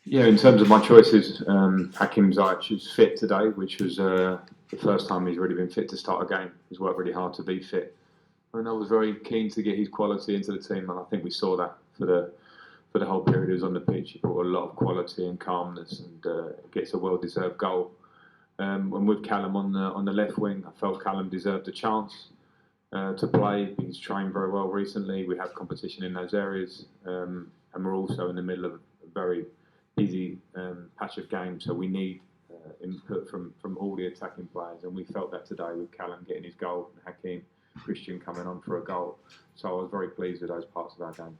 Yeah, in terms of my choices, Hakim Ziyech is fit today, which was the first time he's really been fit to start a game. He's worked really hard to be fit, and I was very keen to get his quality into the team, and I think we saw that for the whole period he was on the pitch. He brought a lot of quality and calmness, and gets a well-deserved goal. And with Callum on the left wing, I felt Callum deserved a chance to play. He's trained very well recently. We have competition in those areas, and we're also in the middle of a very busy patch of games, so we need input from all the attacking players, and we felt that today with Callum getting his goal and Hakim Christian coming on for a goal. So I was very pleased with those parts of our game.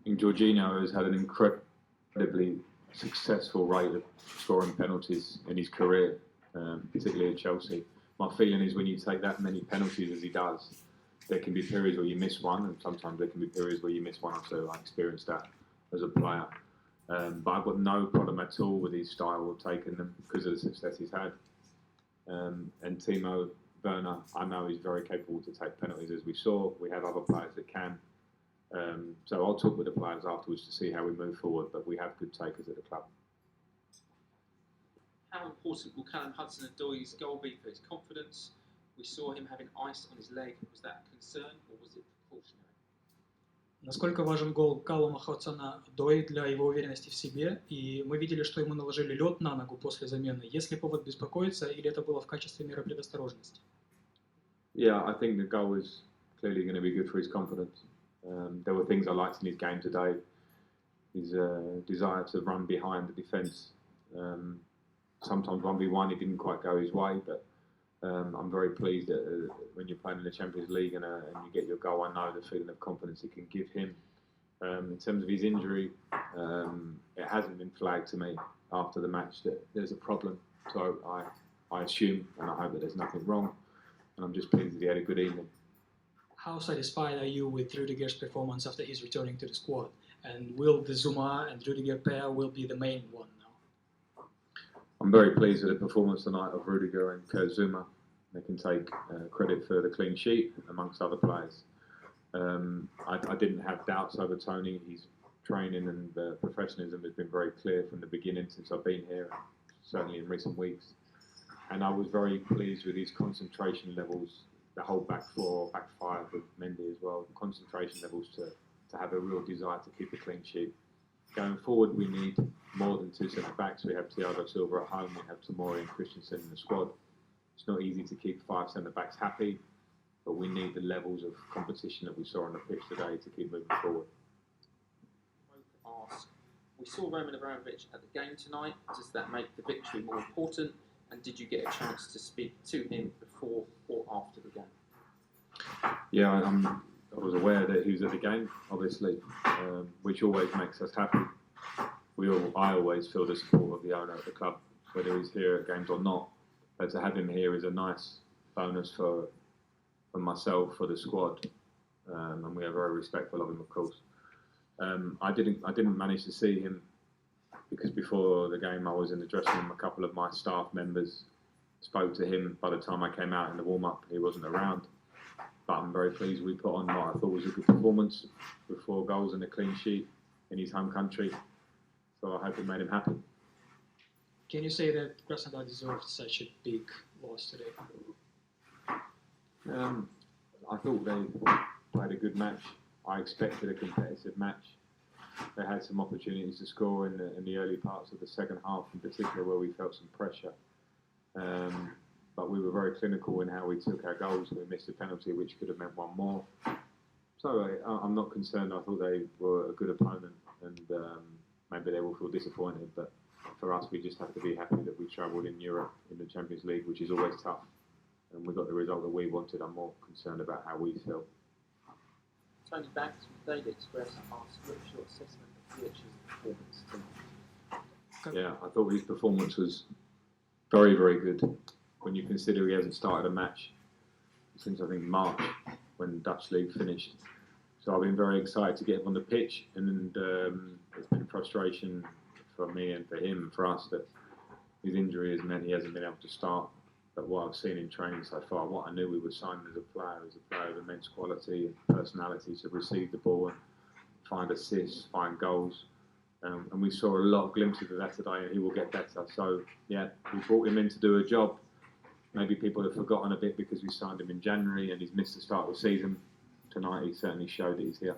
And Jorginho has had an incredibly successful rate of scoring penalties in his career, particularly at Chelsea. My feeling is when you take that many penalties as he does, there can be periods where you miss one, and sometimes there can be periods where you miss one or two. I experienced that as a player. But I've got no problem at all with his style of taking them because of the success he's had. And Timo Werner, I know he's very capable to take penalties, as we saw. We have other players that can. So I'll talk with the players afterwards to see how we move forward, but we have good takers at the club. How important will Callum Hudson-Odoi's goal be for his confidence? We saw him having ice on his leg. Was that a concern or was it precautionary? Насколько важен гол Калума Хадсона-Одои для его уверенности в себе? И мы видели, что ему наложили лед на ногу после замены. Есть ли повод беспокоиться, или это было в качестве меры предосторожности? Yeah, I think the goal is clearly going to be good for his confidence. There were things I liked in his game today. His desire to run behind the defence. Sometimes 1v1 he didn't quite go his way, but I'm very pleased that when you're playing in the Champions League and you get your goal, I know the feeling of confidence it can give him. In terms of his injury, it hasn't been flagged to me after the match that there's a problem. So I assume and I hope that there's nothing wrong. And I'm just pleased that he had a good evening. How satisfied are you with Rudiger's performance after his returning to the squad? And will the Zouma and Rudiger pair will be the main one now? I'm very pleased with the performance tonight of Rudiger and Zouma. They can take credit for the clean sheet amongst other players. I didn't have doubts over Tony. His training and professionalism has been very clear from the beginning since I've been here, certainly in recent weeks. And I was very pleased with his concentration levels, the whole back four, back five with Mendy as well, concentration levels to have a real desire to keep a clean sheet. Going forward, we need more than two centre-backs. We have Thiago Silva at home, we have Tomori and Christensen in the squad. It's not easy to keep five centre-backs happy, but we need the levels of competition that we saw on the pitch today to keep moving forward. Ask, we saw Roman Abramovich at the game tonight. Does that make the victory more important? And did you get a chance to speak to him before or after the game? Yeah, I was aware that he was at the game, obviously, which always makes us happy. I always feel the support of the owner of the club, whether he's here at games or not. But to have him here is a nice bonus for myself, for the squad, and we are very respectful of him, of course. I didn't manage to see him because before the game I was in the dressing room. A couple of my staff members spoke to him. By the time I came out in the warm-up, he wasn't around. But I'm very pleased we put on what I thought was a good performance with 4 goals and a clean sheet in his home country. So I hope it made him happy. Can you say that Krasnodar deserved such a big loss today? I thought they played a good match. I expected a competitive match. They had some opportunities to score in the early parts of the second half, in particular where we felt some pressure. But we were very clinical in how we took our goals. We missed a penalty, which could have meant one more. So I'm not concerned. I thought they were a good opponent, and maybe they will feel disappointed. But for us, we just have to be happy that we travelled in Europe in the Champions League, which is always tough. And we got the result that we wanted. I'm more concerned about how we feel. Tony Banks from Daily Express asked, what's your assessment of Ziyech's performance tonight? Yeah, I thought his performance was very, very good. When you consider he hasn't started a match since, I think, March, when Dutch League finished. So I've been very excited to get him on the pitch, and it's been frustration for me and for him and for us that his injury has meant he hasn't been able to start. But what I've seen in training so far, what I knew we were signing as a player of immense quality and personality to receive the ball and find assists, find goals. And we saw a lot of glimpses of that today, and he will get better. So, yeah, we brought him in to do a job. Maybe people have forgotten a bit because we signed him in January and he's missed the start of the season. Tonight he certainly showed that he's here.